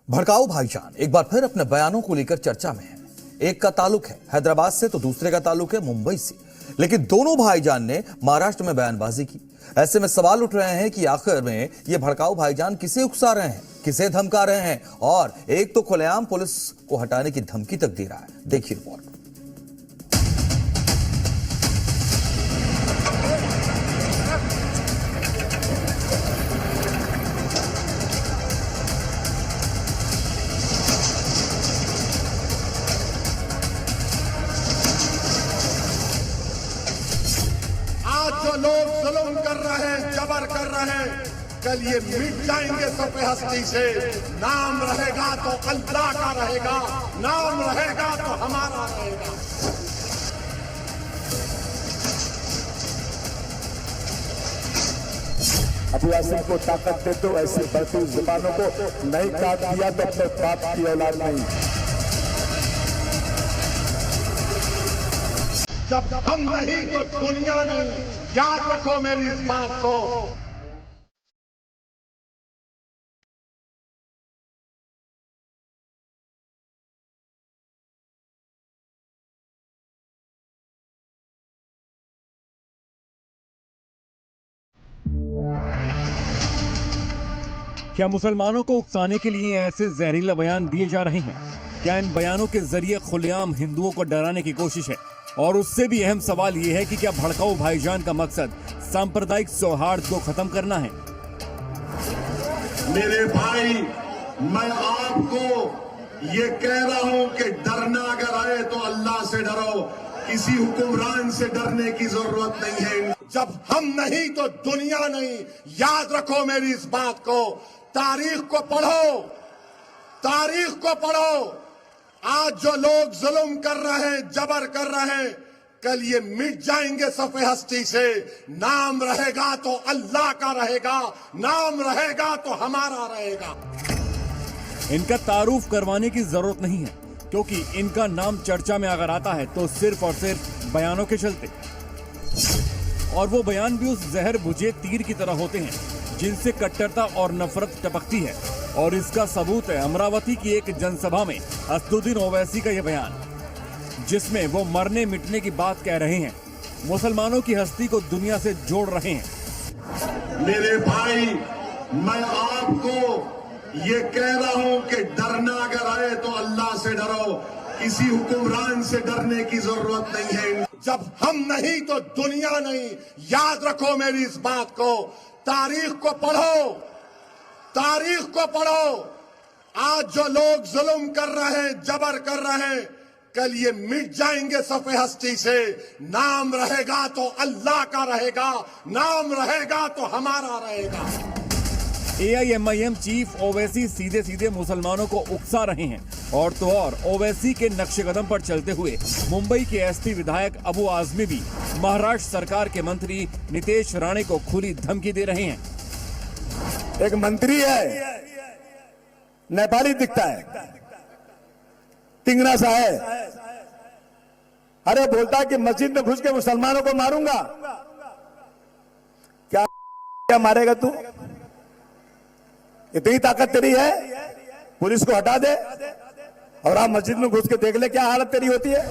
भड़काऊ भाईजान एक बार फिर अपने बयानों को लेकर चर्चा में है। एक का ताल्लुक है हैदराबाद से तो दूसरे का ताल्लुक है मुंबई से, लेकिन दोनों भाईजान ने महाराष्ट्र में बयानबाजी की। ऐसे में सवाल उठ रहे हैं कि आखिर में ये भड़काऊ भाईजान किसे उकसा रहे हैं, किसे धमका रहे हैं, और एक तो खुलेआम पुलिस को हटाने की धमकी तक दे रहा है। देखिए रिपोर्ट। जो लोग जुल्म कर रहे हैं, जबर कर रहे हैं, कल ये मिट जाएंगे सफ़े हस्ती से। नाम रहेगा तो अल्लाह का रहेगा, नाम रहेगा तो हमारा रहेगा। अबू आसिम को ताकत दे दो, ऐसी बढ़ती जुबानों को नहीं काट दिया तो अपने बाप की औलाद नहीं। जब हम नहीं तो दुनिया नहीं, याद रखो मेरी इस बात को। क्या मुसलमानों को उकसाने के लिए ऐसे जहरीला बयान दिए जा रहे हैं? क्या इन बयानों के जरिए खुलेआम हिंदुओं को डराने की कोशिश है? और उससे भी अहम सवाल ये है कि क्या भड़काऊ भाईजान का मकसद सांप्रदायिक सौहार्द को खत्म करना है? मेरे भाई, मैं आपको ये कह रहा हूं कि डरना अगर आए तो अल्लाह से डरो, किसी हुक्मरान से डरने की जरूरत नहीं है। जब हम नहीं तो दुनिया नहीं, याद रखो मेरी इस बात को। तारीख को पढ़ो, तारीख को पढ़ो। आज जो लोग जुल्म कर रहे हैं, जबर कर रहे हैं, कल ये मिट जाएंगे सफ़े हस्ती से। नाम रहेगा तो अल्लाह का रहेगा, नाम रहेगा तो हमारा रहेगा। इनका तारुफ करवाने की जरूरत नहीं है, क्योंकि इनका नाम चर्चा में अगर आता है तो सिर्फ और सिर्फ बयानों के चलते, और वो बयान भी उस जहर बुझे तीर की तरह होते हैं जिनसे कट्टरता और नफरत टपकती है। और इसका सबूत है अमरावती की एक जनसभा में असदुद्दीन ओवैसी का यह बयान, जिसमें वो मरने मिटने की बात कह रहे हैं, मुसलमानों की हस्ती को दुनिया से जोड़ रहे हैं। मेरे भाई, मैं आपको ये कह रहा हूं कि डरना अगर आए तो अल्लाह से डरो, किसी हुक्मरान से डरने की जरूरत नहीं है। जब हम नहीं तो दुनिया नहीं, याद रखो मेरी इस बात को। तारीख को पढ़ो, तारीख को पढ़ो। आज जो लोग जुल्म कर रहे हैं, जबर कर रहे हैं, कल ये मिट जाएंगे सफ़े हस्ती से। नाम रहेगा तो अल्लाह का रहेगा, नाम रहेगा तो हमारा रहेगा। AIMIM चीफ ओवैसी सीधे सीधे मुसलमानों को उकसा रहे हैं, और तो और ओवैसी के नक्शे कदम पर चलते हुए मुंबई के एसपी विधायक अबू आजमी भी महाराष्ट्र सरकार के मंत्री नितेश राणे को खुली धमकी दे रहे हैं। एक मंत्री है, नेपाली दिखता है, तिंगना सा है, अरे बोलता है कि मस्जिद में घुस के मुसलमानों को मारूंगा। क्या मारेगा तू? इतनी ताकत तेरी है, पुलिस को हटा दे और आप मस्जिद में घुस के देख ले क्या हालत तेरी होती है।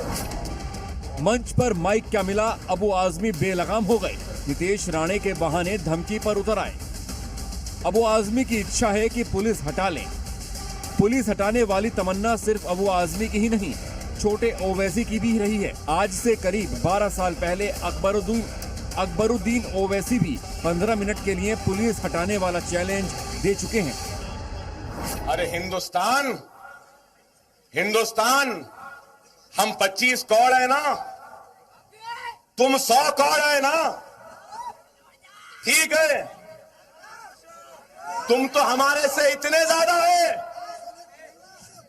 मंच पर माइक क्या मिला, अबू आजमी बेलगाम हो गए। नितेश राणे के बहाने धमकी पर उतर आए। अबू आजमी की इच्छा है कि पुलिस हटा लें। पुलिस हटाने वाली तमन्ना सिर्फ अबू आजमी की ही नहीं, छोटे ओवैसी की भी रही है। आज से करीब 12 साल पहले अकबरुद्दीन ओवैसी भी 15 मिनट के लिए पुलिस हटाने वाला चैलेंज दे चुके हैं। अरे हिंदुस्तान, हम 25 कौड़ है ना, तुम 100 कौड़ है ना, ठीक है। तुम तो हमारे से इतने ज्यादा है।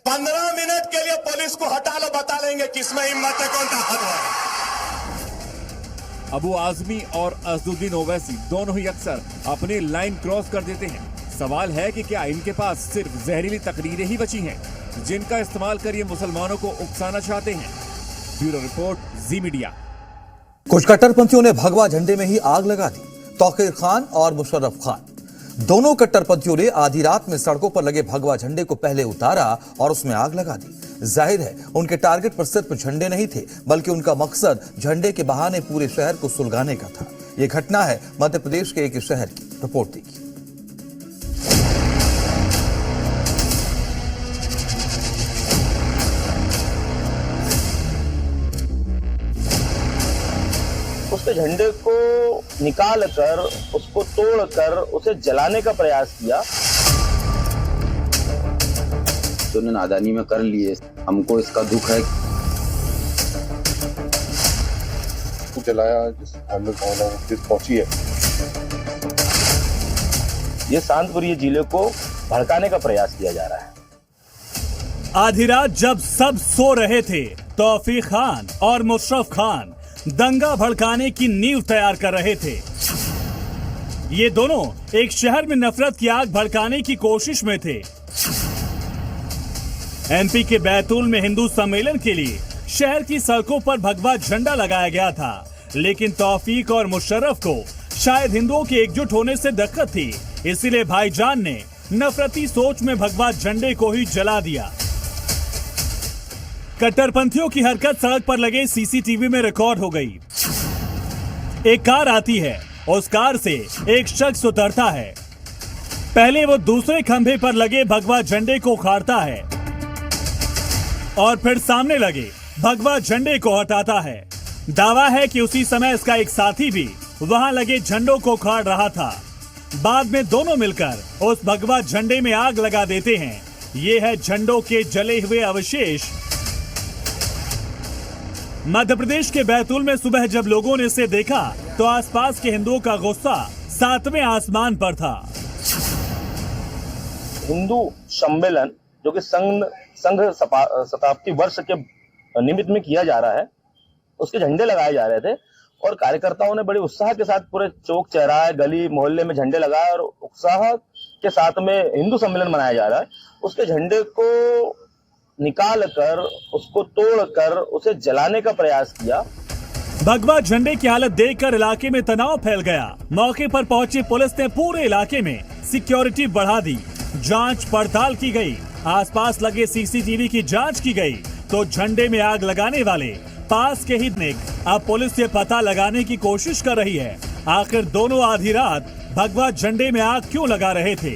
15 मिनट के लिए पुलिस को हटा लो, बता लेंगे किसमें हिम्मत है, कौन ताकत है। अबू आजमी और असदुद्दीन ओवैसी दोनों ही अक्सर अपनी लाइन क्रॉस कर देते हैं। सवाल है कि क्या इनके पास सिर्फ जहरीली तकरीरें ही बची हैं, जिनका इस्तेमाल कर ये मुसलमानों को उकसाना चाहते हैं? ब्यूरो रिपोर्ट, जी मीडिया। कुछ कट्टरपंथियों ने भगवा झंडे में ही आग लगा दी। तौकीर खान और मुशर्रफ खान दोनों कट्टरपंथियों ने आधी रात में सड़कों पर लगे भगवा झंडे को पहले उतारा और उसमें आग लगा दी। जाहिर है उनके टारगेट पर सिर्फ झंडे नहीं थे, बल्कि उनका मकसद झंडे के बहाने पूरे शहर को सुलगाने का था। यह घटना है मध्य प्रदेश के एक शहर की। रिपोर्ट देखिए। उसके झंडे को निकाल कर, उसको तोड़कर उसे जलाने का प्रयास किया। तो उन्होंने नादानी में कर लिए, हमको इसका दुख है। जलाया जिस धार्मिक भावना पहुंची है, ये शांतपुर जिले को भड़काने का प्रयास किया जा रहा है। आधी रात जब सब सो रहे थे, तौफीक खान और मुशर्रफ खान दंगा भड़काने की नींव तैयार कर रहे थे। ये दोनों एक शहर में नफरत की आग भड़काने की कोशिश में थे। एमपी के बैतूल में हिंदू सम्मेलन के लिए शहर की सड़कों पर भगवा झंडा लगाया गया था, लेकिन तौफीक और मुशर्रफ को शायद हिंदुओं के एकजुट होने से दिक्कत थी, इसीलिए भाईजान ने नफरती सोच में भगवा झंडे को ही जला दिया। कट्टरपंथियों की हरकत सड़क पर लगे सीसीटीवी में रिकॉर्ड हो गई। एक कार आती है, उस कार से एक शख्स उतरता है। पहले वो दूसरे खंभे पर लगे भगवा झंडे को उखाड़ता है और फिर सामने लगे भगवा झंडे को हटाता है। दावा है कि उसी समय इसका एक साथी भी वहां लगे झंडों को उखाड़ रहा था। बाद में दोनों मिलकर उस भगवा झंडे में आग लगा देते हैं। ये है झंडों के जले हुए अवशेष। मध्य प्रदेश के बैतूल में सुबह जब लोगों ने इसे देखा तो आसपास के हिंदुओं का गुस्सा सातवें आसमान पर था। हिंदू सम्मेलन जो कि संघ शताब्दी वर्ष के निमित्त में किया जा रहा है, उसके झंडे लगाए जा रहे थे और कार्यकर्ताओं ने बड़े उत्साह के साथ पूरे चौक चौराहे गली मोहल्ले में झंडे लगाए और उत्साह के साथ में हिंदू सम्मेलन मनाया जा रहा है। उसके झंडे को निकाल कर, उसको तोड़कर उसे जलाने का प्रयास किया। भगवा झंडे की हालत देखकर इलाके में तनाव फैल गया। मौके पर पहुंची पुलिस ने पूरे इलाके में सिक्योरिटी बढ़ा दी। जांच पड़ताल की गई, आसपास लगे सीसीटीवी की जांच की गई तो झंडे में आग लगाने वाले पास के ही निक। अब पुलिस से पता लगाने की कोशिश कर रही है आखिर दोनों आधी रात भगवा झंडे में आग क्यों लगा रहे थे।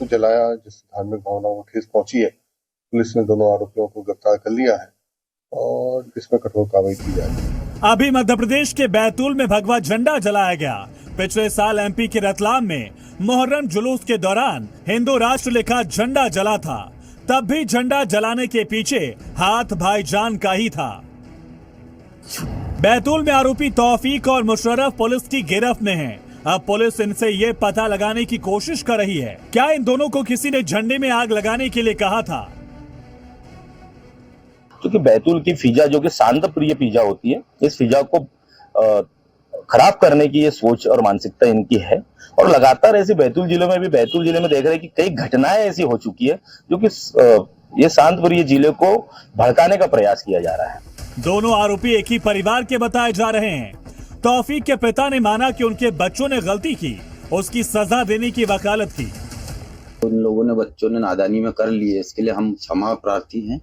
जलाया जिस धार्मिक भावना को ठेस पहुंची है, पुलिस ने दोनों आरोपियों को गिरफ्तार कर लिया है और इसमें कठोर कार्रवाई की जाएगी। अभी मध्य प्रदेश के बैतूल में भगवा झंडा जलाया गया। पिछले साल एमपी के रतलाम में मुहर्रम जुलूस के दौरान हिंदू राष्ट्र लिखा झंडा जला था। तब भी झंडा जलाने के पीछे हाथ भाईजान का ही था। बैतूल में आरोपी तौफीक और मुशर्रफ पुलिस की गिरफ्त में हैं। अब पुलिस इनसे ये पता लगाने की कोशिश कर रही है क्या इन दोनों को किसी ने झंडे में आग लगाने के लिए कहा था। क्योंकि बैतूल की फिजा जो कि शांत प्रिय फिजा होती है, इस फिजा को खराब करने की ये सोच और मानसिकता इनकी है और लगातार ऐसी बैतूल जिले में देख रहे हैं कि कई घटनाएं ऐसी हो चुकी है जो कि ये शांतपुर जिले को भड़काने का प्रयास किया जा रहा है। दोनों आरोपी एक ही परिवार के बताए जा रहे हैं। तौफीक के पिता ने माना कि उनके बच्चों ने गलती की, उसकी सजा देने की वकालत की। उन लोगों ने बच्चों ने नादानी में कर लिए, इसके लिए हम क्षमा प्रार्थी हैं।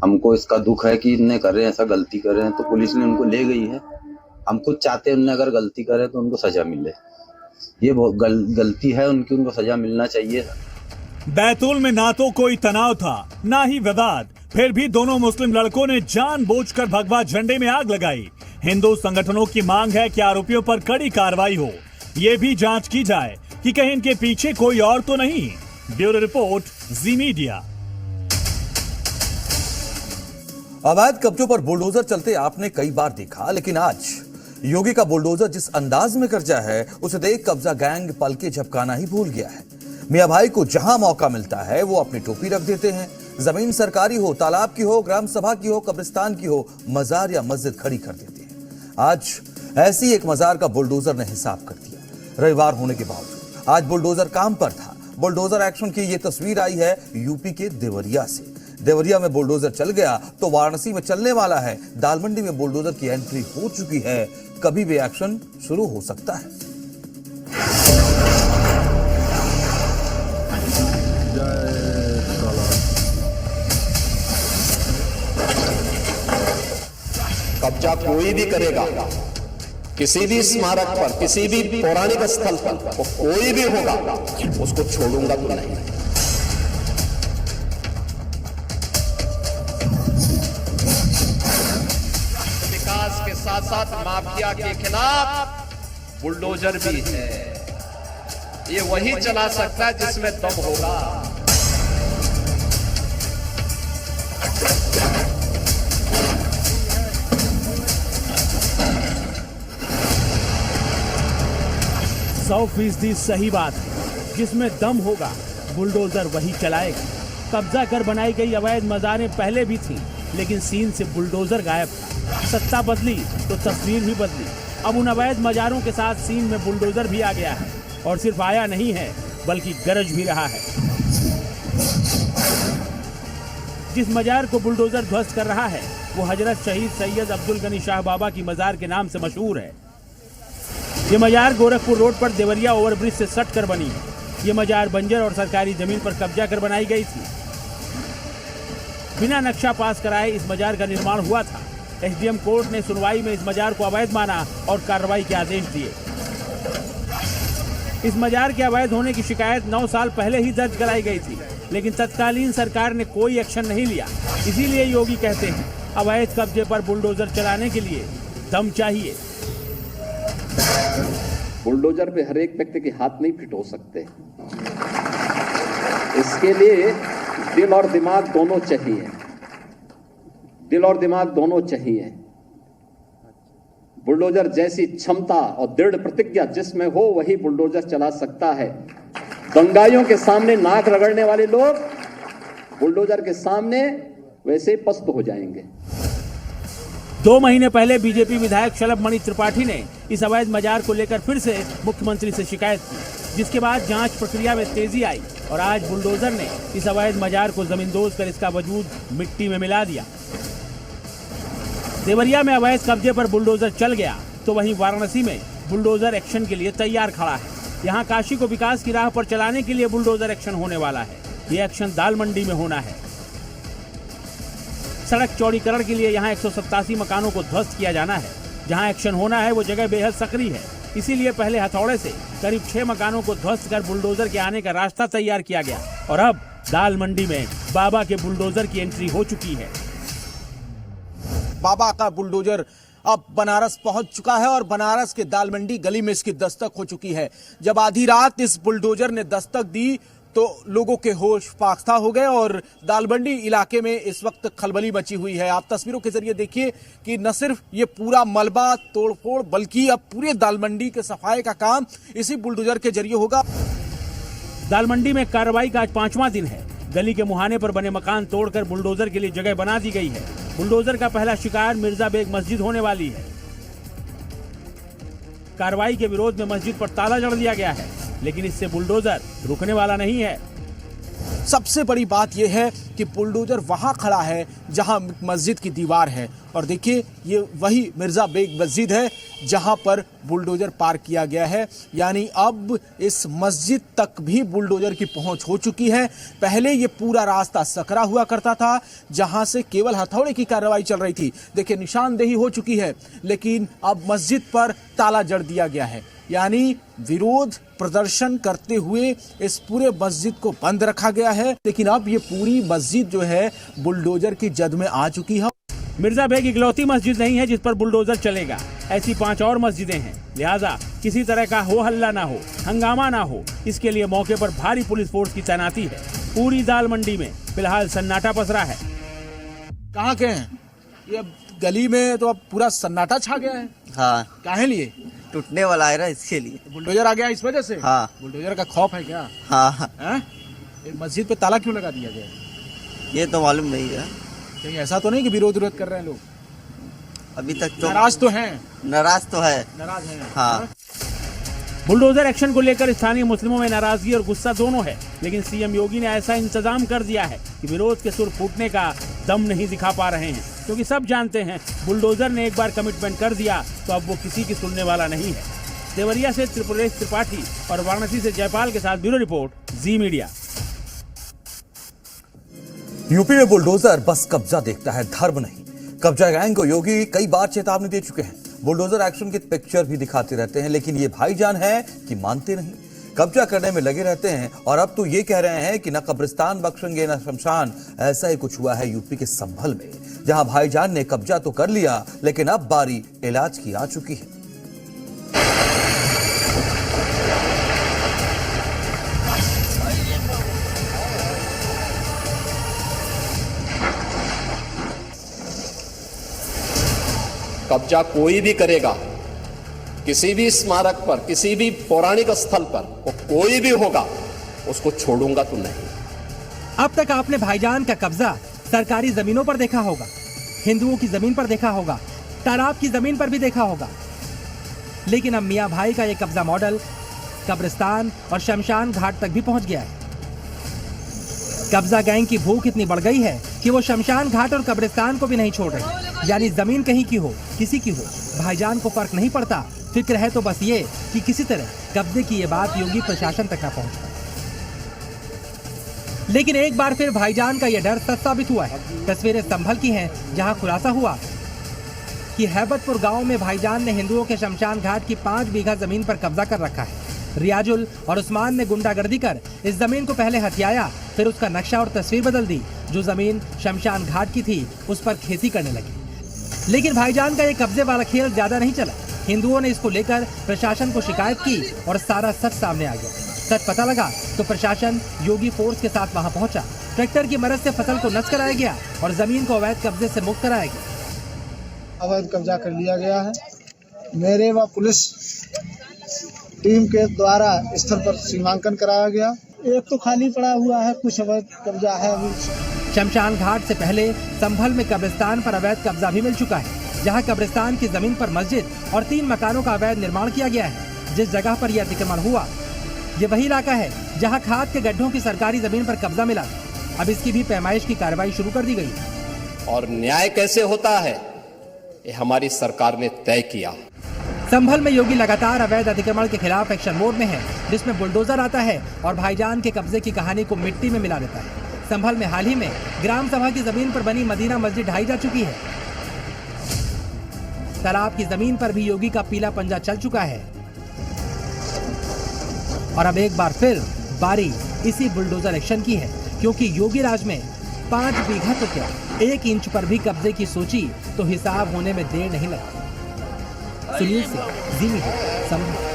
हमको इसका दुख है कि इन्हें कर रहे हैं, ऐसा गलती कर रहे हैं तो पुलिस ने उनको ले गई है। हम खुद चाहते हैं उन्हें अगर गलती करे तो उनको सजा मिले। ये बहुत गलती है उनकी, उनको सजा मिलना चाहिए। बैतूल में ना तो कोई तनाव था ना ही विवाद, फिर भी दोनों मुस्लिम लड़कों ने जानबूझकर भगवा झंडे में आग लगाई। हिंदू संगठनों की मांग है कि आरोपियों पर कड़ी कार्रवाई हो। ये भी जांच की जाए कि कहीं इनके पीछे कोई और तो नहीं। ब्यूरो रिपोर्ट, जी मीडिया। अवैध कब्जों पर बुलडोजर चलते आपने कई बार देखा, लेकिन आज योगी का बुलडोजर जिस अंदाज में कब्जा है उसे देख कब्जा गैंग पलके झपकाना ही भूल गया है। मियां भाई को जहां मौका मिलता है वो अपनी टोपी रख देते हैं। जमीन सरकारी हो, तालाब की हो, ग्राम सभा की हो, कब्रिस्तान की हो, मजार या मस्जिद खड़ी कर देते हैं। आज ऐसी एक मजार का बुलडोजर ने हिसाब कर दिया। रविवार होने के बावजूद आज बुलडोजर काम पर था। बुलडोजर एक्शन की ये तस्वीर आई है यूपी के देवरिया से। देवरिया में बुलडोजर चल गया तो वाराणसी में चलने वाला है। दालमंडी में बुलडोजर की एंट्री हो चुकी है। कभी भी एक्शन शुरू हो सकता है। कब्जा कोई भी करेगा, किसी भी स्मारक पर, किसी भी पौराणिक स्थल पर, वो कोई भी होगा, उसको छोड़ूंगा तो नहीं। विकास के साथ साथ माफिया के खिलाफ बुलडोजर भी है। ये वही चला सकता है जिसमें दम होगा। सौ फीसदी सही बात है, जिसमें दम होगा बुलडोजर वही चलाएगा। कब्जा कर बनाई गई अवैध मज़ारें पहले भी थीं, लेकिन सीन से बुलडोजर गायब था। सत्ता बदली तो तस्वीर भी बदली। अब उन अवैध मज़ारों के साथ सीन में बुलडोजर भी आ गया है, और सिर्फ आया नहीं है बल्कि गरज भी रहा है। जिस मज़ार को बुलडोजर ध्वस्त कर रहा है वो हजरत शहीद सैयद अब्दुल गनी शाह बाबा की मज़ार के नाम से मशहूर है। ये मज़ार गोरखपुर रोड पर देवरिया ओवरब्रिज से सट कर बनी है। ये मज़ार बंजर और सरकारी जमीन पर कब्जा कर बनाई गई थी। बिना नक्शा पास कराए इस मज़ार का निर्माण हुआ था। एसडीएम कोर्ट ने सुनवाई में इस मज़ार को अवैध माना और कार्रवाई के आदेश दिए। इस मज़ार के अवैध होने की शिकायत 9 साल पहले ही दर्ज कराई गई थी, लेकिन तत्कालीन सरकार ने कोई एक्शन नहीं लिया। इसीलिए योगी कहते हैं अवैध कब्जे पर बुलडोजर चलाने के लिए दम चाहिए। बुलडोजर पे हर एक व्यक्ति के हाथ नहीं फिट हो सकते। इसके लिए दिल और दिमाग दोनों चाहिए। दिल और दिमाग दोनों चाहिए। बुलडोजर जैसी क्षमता और दृढ़ प्रतिज्ञा जिसमें हो वही बुलडोजर चला सकता है। दंगाइयों के सामने नाक रगड़ने वाले लोग बुलडोजर के सामने वैसे पस्त हो जाएंगे। 2 महीने पहले बीजेपी विधायक शलभ मणि त्रिपाठी ने इस अवैध मज़ार को लेकर फिर से मुख्यमंत्री से शिकायत की, जिसके बाद जांच प्रक्रिया में तेजी आई और आज बुलडोजर ने इस अवैध मज़ार को जमींदोज कर इसका वजूद मिट्टी में मिला दिया। देवरिया में अवैध कब्जे पर बुलडोजर चल गया तो वहीं वाराणसी में बुलडोजर एक्शन के लिए तैयार खड़ा है। यहाँ काशी को विकास की राह पर चलाने के लिए बुलडोजर एक्शन होने वाला है। ये एक्शन दाल मंडी में होना है। सड़क चौड़ीकरण के लिए यहाँ 187 मकानों को ध्वस्त किया जाना है। जहाँ एक्शन होना है वो जगह बेहद सक्रिय है, इसीलिए पहले हथौड़े से करीब 6 मकानों को ध्वस्त कर बुलडोजर के आने का रास्ता तैयार किया गया और अब दाल मंडी में बाबा के बुलडोजर की एंट्री हो चुकी है। बाबा का बुलडोजर अब बनारस पहुंच चुका है और बनारस के दाल मंडी गली में इसकी दस्तक हो चुकी है। जब आधी रात इस बुलडोजर ने दस्तक दी तो लोगों के होश फाख्ता हो गए और दालमंडी इलाके में इस वक्त खलबली मची हुई है। आप तस्वीरों के जरिए देखिए कि न सिर्फ ये पूरा मलबा तोड़फोड़ बल्कि अब पूरे दालमंडी के सफाई का काम इसी बुलडोजर के जरिए होगा। दालमंडी में कार्रवाई का आज 5वां दिन है। गली के मुहाने पर बने मकान तोड़कर बुलडोजर के लिए जगह बना दी गई है। बुलडोजर का पहला शिकार मिर्जा बेग मस्जिद होने वाली है। कार्रवाई के विरोध में मस्जिद पर ताला जड़ दिया गया है, लेकिन इससे बुलडोजर रुकने वाला नहीं है। सबसे बड़ी बात यह है कि बुलडोजर वहां खड़ा है जहां मस्जिद की दीवार है और देखिए ये वही मिर्जा बेग मस्जिद है जहां पर बुलडोजर पार्क किया गया है। यानी अब इस मस्जिद तक भी बुलडोजर की पहुंच हो चुकी है। पहले ये पूरा रास्ता सकरा हुआ करता था जहां से केवल हथौड़े की कार्रवाई चल रही थी। देखिए निशानदेही हो चुकी है, लेकिन अब मस्जिद पर ताला जड़ दिया गया है। यानी विरोध प्रदर्शन करते हुए इस पूरे मस्जिद को बंद रखा गया है, लेकिन अब ये पूरी मस्जिद जो है बुलडोजर की जद में आ चुकी है। मिर्जा बेग इकलौती मस्जिद नहीं है जिस पर बुलडोजर चलेगा। ऐसी 5 और मस्जिदें हैं, लिहाजा किसी तरह का हो हल्ला ना हो, हंगामा ना हो, इसके लिए मौके पर भारी पुलिस फोर्स की तैनाती है। पूरी दाल मंडी में फिलहाल सन्नाटा पसरा है। कहाँ के हैं ये गली में? तो अब पूरा सन्नाटा छा गया है। हाँ, काहे लिए? टूटने वाला है ना, इसके लिए। बुलडोजर आ गया इस वजह से? हाँ। बुलडोजर का खौफ है क्या? हाँ। मस्जिद पे ताला क्यों लगा दिया गया? ये तो मालूम नहीं है। कहीं ऐसा तो नहीं कि विरोध कर रहे हैं लोग? अभी तक तो नाराज तो हैं। नाराज तो है। नाराज हैं। हाँ। बुलडोजर एक्शन को लेकर स्थानीय मुस्लिमों में नाराजगी और गुस्सा दोनों है, लेकिन सीएम योगी ने ऐसा इंतजाम कर दिया है कि विरोध के सुर फूटने का दम नहीं दिखा पा रहे हैं, क्योंकि सब जानते हैं बुलडोजर ने एक बार कमिटमेंट कर दिया तो अब वो किसी की सुनने वाला नहीं है। देवरिया से त्रिपुरेश त्रिपाठी और वाराणसी से जयपाल के साथ ब्यूरो रिपोर्ट, जी मीडिया। यूपी में बुलडोजर बस कब्जा देखता है, धर्म नहीं। कब्जा गैंग को योगी कई बार चेतावनी दे चुके हैं, बुलडोजर एक्शन की पिक्चर भी दिखाते रहते हैं, लेकिन ये भाईजान है कि मानते नहीं, कब्जा करने में लगे रहते हैं। और अब तो ये कह रहे हैं कि न कब्रिस्तान बख्शेंगे न शमशान। ऐसा ही कुछ हुआ है यूपी के संभल में, जहां भाईजान ने कब्जा तो कर लिया, लेकिन अब बारी इलाज की आ चुकी है। कब्जा कोई भी करेगा, किसी भी स्मारक पर, किसी भी पौराणिक स्थल पर, वो कोई भी होगा, उसको छोड़ूंगा तो नहीं। अब तक आपने भाईजान का कब्जा सरकारी जमीनों पर देखा होगा, हिंदुओं की जमीन पर देखा होगा, तालाब की जमीन पर भी देखा होगा, लेकिन अब मियां भाई का ये कब्जा मॉडल कब्रिस्तान और शमशान घाट तक भी पहुंच गया है। कब्जा गैंग की भूख इतनी बढ़ गई है कि वो शमशान घाट और कब्रिस्तान को भी नहीं छोड़ रहे। यानी जमीन कहीं की हो, किसी की हो, भाईजान को फर्क नहीं पड़ता। फिक्र है तो बस ये कि किसी तरह कब्जे की ये बात योगी प्रशासन तक न पहुंच पाए। लेकिन एक बार फिर भाईजान का यह डर सच साबित हुआ है। तस्वीरें संभल की हैं, जहां खुलासा हुआ कि हैबतपुर गांव में भाईजान ने हिंदुओं के शमशान घाट की 5 बीघा जमीन पर कब्जा कर रखा है। रियाजुल और उस्मान ने गुंडागर्दी कर इस जमीन को पहले हथियाया, फिर उसका नक्शा और तस्वीर बदल दी। जो जमीन शमशान घाट की थी उस पर खेती करने लगी। लेकिन भाईजान का ये कब्जे वाला खेल ज्यादा नहीं चला। हिंदुओं ने इसको लेकर प्रशासन को शिकायत की और सारा सच सामने आ गया। सच पता लगा तो प्रशासन योगी फोर्स के साथ वहां पहुंचा। ट्रैक्टर की मदद से फसल को नष्ट कराया गया और जमीन को अवैध कब्जे से मुक्त कराया गया। अवैध कब्जा कर लिया गया है। मेरे व पुलिस टीम के द्वारा स्थल पर सीमांकन कराया गया। एक तो खाली पड़ा हुआ है, कुछ अवैध कब्जा है अभी। शमशान घाट से पहले संभल में कब्रिस्तान पर अवैध कब्जा भी मिल चुका है, जहां कब्रिस्तान की जमीन पर मस्जिद और 3 मकानों का अवैध निर्माण किया गया है। जिस जगह पर यह अतिक्रमण हुआ, ये वही इलाका है जहां खाद के गड्ढों की सरकारी जमीन पर कब्जा मिला। अब इसकी भी पैमाइश की कार्रवाई शुरू कर दी गई। और न्याय कैसे होता है, ये हमारी सरकार ने तय किया। संभल में योगी लगातार अवैध अतिक्रमण के खिलाफ एक्शन मोड में है, जिसमें बुलडोजर आता है और भाईजान के कब्जे की कहानी को मिट्टी में मिला देता है। संभल में हाल ही में ग्राम सभा की जमीन पर बनी मदीना मस्जिद ढाई जा चुकी है। तालाब की जमीन पर भी योगी का पीला पंजा चल चुका है। और अब एक बार फिर बारी इसी बुलडोजर एक्शन की है, क्योंकि योगी राज में 5 बीघा तो क्या 1 इंच पर भी कब्जे की सोची तो हिसाब होने में देर नहीं लगती। सुनील से जी मीडिया संभल।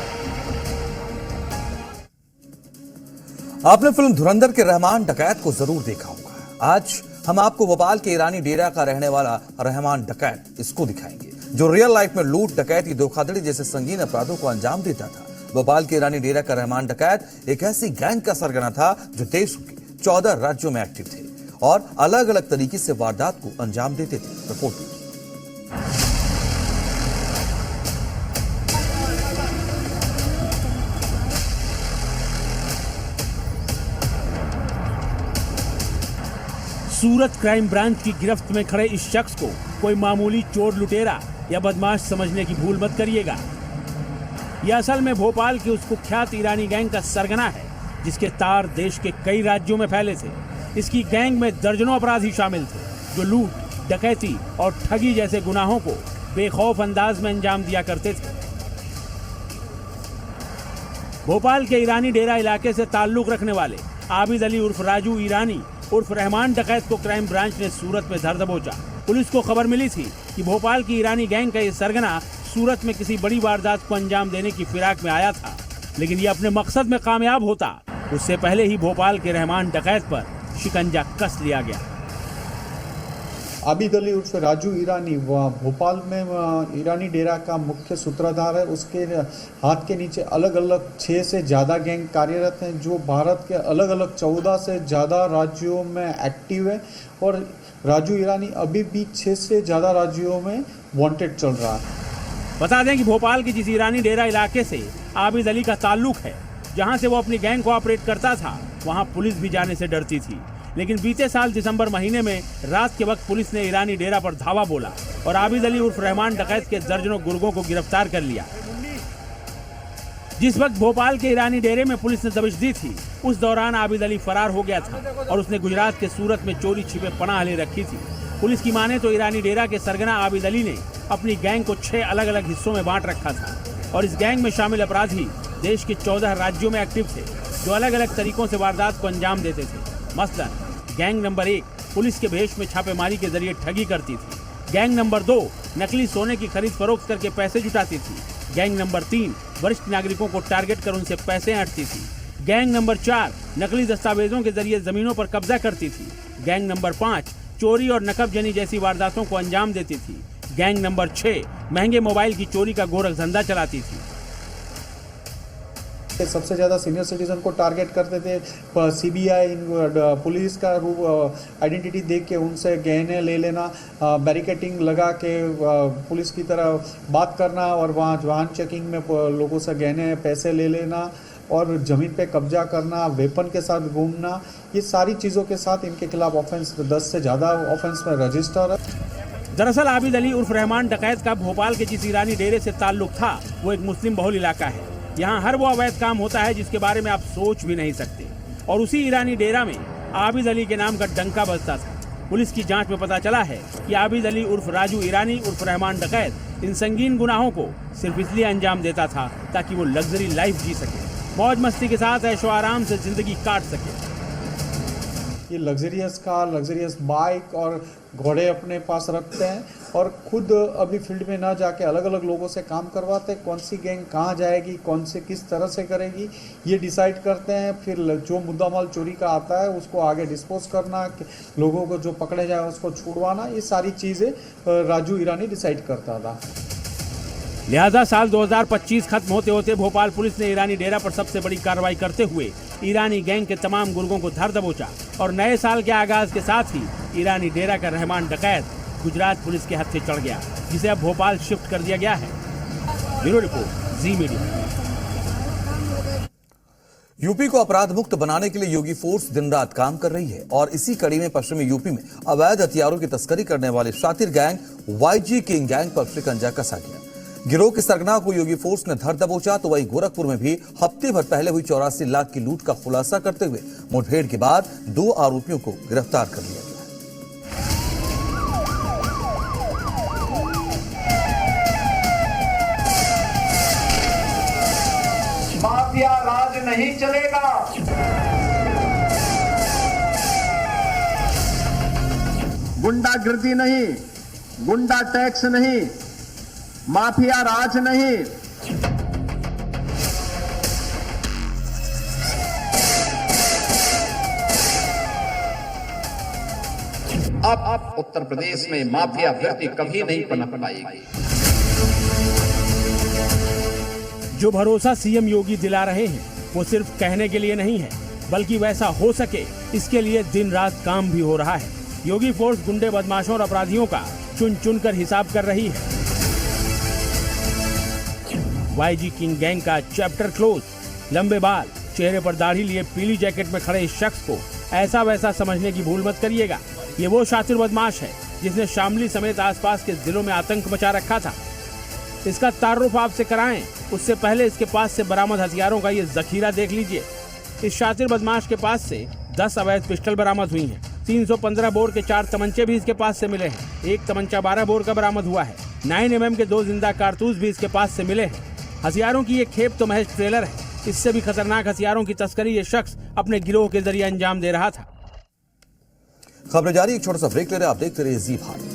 आपने फिल्म धुरंधर के रहमान डकैत को जरूर देखा होगा। आज हम आपको भोपाल के ईरानी डेरा का रहने वाला रहमान डकैत इसको दिखाएंगे, जो रियल लाइफ में लूट, डकैती, धोखाधड़ी जैसे संगीन अपराधों को अंजाम देता था। भोपाल के ईरानी डेरा का रहमान डकैत एक ऐसी गैंग का सरगना था जो देश के 14 राज्यों में एक्टिव थे और अलग अलग तरीके से वारदात को अंजाम देते थे। रिपोर्ट सूरत क्राइम ब्रांच की गिरफ्त में खड़े इस शख्स को कोई मामूली चोर लुटेरा या बदमाश समझने की भूल मत करिएगा। यह असल में भोपाल की उस कुख्यात ईरानी गैंग का सरगना है, जिसके तार देश के कई राज्यों में फैले थे। इसकी गैंग में दर्जनों अपराधी शामिल थे, जो लूट, डकैती और ठगी जैसे गुनाहों को बेखौफ अंदाज में अंजाम दिया करते थे। भोपाल के ईरानी डेरा इलाके से ताल्लुक रखने वाले आबिद अली उर्फ राजू ईरानी उर्फ रहमान डकैत को क्राइम ब्रांच ने सूरत में धर दबोचा। पुलिस को खबर मिली थी कि भोपाल की ईरानी गैंग का ये सरगना सूरत में किसी बड़ी वारदात को अंजाम देने की फिराक में आया था, लेकिन ये अपने मकसद में कामयाब होता उससे पहले ही भोपाल के रहमान डकैत पर शिकंजा कस लिया गया। आबिद अली उर्फ राजू ईरानी भोपाल में ईरानी डेरा का मुख्य सूत्रधार है। उसके हाथ के नीचे अलग अलग 6 से ज़्यादा गैंग कार्यरत हैं, जो भारत के अलग अलग 14 से ज़्यादा राज्यों में एक्टिव है। और राजू ईरानी अभी भी 6 से ज़्यादा राज्यों में वांटेड चल रहा है। बता दें कि भोपाल के जिस ईरानी डेरा इलाके से आबिद अली का ताल्लुक है, जहां से वो अपनी गैंग को ऑपरेट करता था, वहां पुलिस भी जाने से डरती थी। लेकिन बीते साल दिसंबर महीने में रात के वक्त पुलिस ने ईरानी डेरा पर धावा बोला और आबिद अली उर्फ रहमान डकैत के दर्जनों गुर्गों को गिरफ्तार कर लिया। जिस वक्त भोपाल के ईरानी डेरे में पुलिस ने दबिश दी थी, उस दौरान आबिद अली फरार हो गया था और उसने गुजरात के सूरत में चोरी छिपे पनाह ले रखी थी। पुलिस की माने तो ईरानी डेरा के सरगना आबिद अली ने अपनी गैंग को 6 अलग अलग हिस्सों में बांट रखा था और इस गैंग में शामिल अपराधी देश के 14 राज्यों में एक्टिव थे, जो अलग अलग तरीकों से वारदात को अंजाम देते थे। मसलन गैंग नंबर 1 पुलिस के भेष में छापेमारी के जरिए ठगी करती थी। गैंग नंबर 2 नकली सोने की खरीद फरोख्त करके पैसे जुटाती थी। गैंग नंबर 3 वरिष्ठ नागरिकों को टारगेट कर उनसे पैसे ऐंठती थी। गैंग नंबर 4 नकली दस्तावेजों के जरिए जमीनों पर कब्जा करती थी। गैंग नंबर 5 चोरी और नकबजनी जैसी वारदातों को अंजाम देती थी। गैंग नंबर 6 महंगे मोबाइल की चोरी का गोरख धंधा चलाती थी। सबसे ज़्यादा सीनियर सिटीजन को टारगेट करते थे। सीबीआई पुलिस का रूप आइडेंटिटी देख के उनसे गहने ले लेना, बैरिकेटिंग लगा के पुलिस की तरह बात करना और वहाँ वाहन चेकिंग में लोगों से गहने पैसे ले लेना और ज़मीन पे कब्जा करना, वेपन के साथ घूमना, ये सारी चीज़ों के साथ इनके खिलाफ ऑफेंस 10 से ज़्यादा ऑफेंस में रजिस्टर है। दरअसल आबिद अली उर्फ रहमान डकैत का भोपाल के जिस ईरानी डेरे से ताल्लुक था, वो एक मुस्लिम बहुल इलाका है। यहाँ हर वो अवैध काम होता है जिसके बारे में आप सोच भी नहीं सकते। और उसी ईरानी डेरा में आबिद अली के नाम का डंका बजता था। पुलिस की जांच में पता चला है कि आबिद अली उर्फ राजू ईरानी उर्फ रहमान डकैत इन संगीन गुनाहों को सिर्फ इसलिए अंजाम देता था ताकि वो लग्जरी लाइफ जी सके, मौज मस्ती के साथ ऐशो आराम से जिंदगी काट सके। ये लग्जरियस कार, लग्जरियस बाइक और घोड़े अपने पास रखते हैं और खुद अभी फील्ड में ना जाके अलग अलग लोगों से काम करवाते हैं। कौन सी गैंग कहाँ जाएगी, कौन से किस तरह से करेगी, ये डिसाइड करते हैं। फिर जो मुद्दा माल चोरी का आता है उसको आगे डिस्पोज करना, लोगों को जो पकड़े जाए उसको छुड़वाना, ये सारी चीज़ें राजू ईरानी डिसाइड करता था। लिहाजा साल 2025 खत्म होते होते भोपाल पुलिस ने ईरानी डेरा पर सबसे बड़ी कार्रवाई करते हुए ईरानी गैंग के तमाम गुर्गों को धर दबोचा और नए साल के आगाज के साथ ही ईरानी डेरा का रहमान डकैत गुजरात पुलिस के हत्थे चढ़ गया, जिसे अब भोपाल शिफ्ट कर दिया गया है। ब्यूरो रिपोर्ट, जी मीडिया। यूपी को अपराध मुक्त बनाने के लिए योगी फोर्स दिन रात काम कर रही है और इसी कड़ी में पश्चिमी यूपी में अवैध हथियारों की तस्करी करने वाले शातिर गैंग वाईजी किंग गैंग पर शिकंजा कसा गया। गिरोह के सरगना को योगी फोर्स ने धर दबोचा तो वहीं गोरखपुर में भी हफ्ते भर पहले हुई 84 लाख की लूट का खुलासा करते हुए मुठभेड़ के बाद 2 आरोपियों को गिरफ्तार कर लिया गया। माफिया राज नहीं चलेगा। गुंडागिर्दी नहीं, गुंडा टैक्स नहीं, माफिया राज नहीं। अब उत्तर प्रदेश में माफिया वृत्ति कभी नहीं पनप पाएगी। जो भरोसा सीएम योगी दिला रहे हैं वो सिर्फ कहने के लिए नहीं है, बल्कि वैसा हो सके इसके लिए दिन रात काम भी हो रहा है। योगी फोर्स गुंडे, बदमाशों और अपराधियों का चुन चुन कर हिसाब कर रही है। वाईजी किंग गैंग का चैप्टर क्लोज। लंबे बाल, चेहरे पर दाढ़ी लिए पीली जैकेट में खड़े इस शख्स को ऐसा वैसा समझने की भूल मत करिएगा। ये वो शातिर बदमाश है जिसने शामली समेत आसपास के जिलों में आतंक मचा रखा था। इसका तारुफ आपसे कराएं उससे पहले इसके पास से बरामद हथियारों का ये जखीरा देख लीजिए। इस शातिर बदमाश के पास से 10 अवैध पिस्टल बरामद हुई हैं। 315 बोर के 4 तमंचे भी इसके पास से मिले हैं। एक तमंचा 12 बोर का बरामद हुआ है। 9mm के 2 जिंदा कारतूस भी इसके पास से मिले हैं। हथियारों की ये खेप तो महज ट्रेलर है। इससे भी खतरनाक हथियारों की तस्करी ये शख्स अपने गिरोह के जरिए अंजाम दे रहा था। खबरें जारी, एक छोटा सा ब्रेक ले रहे हैं, आप देखते रहिए जी भारत।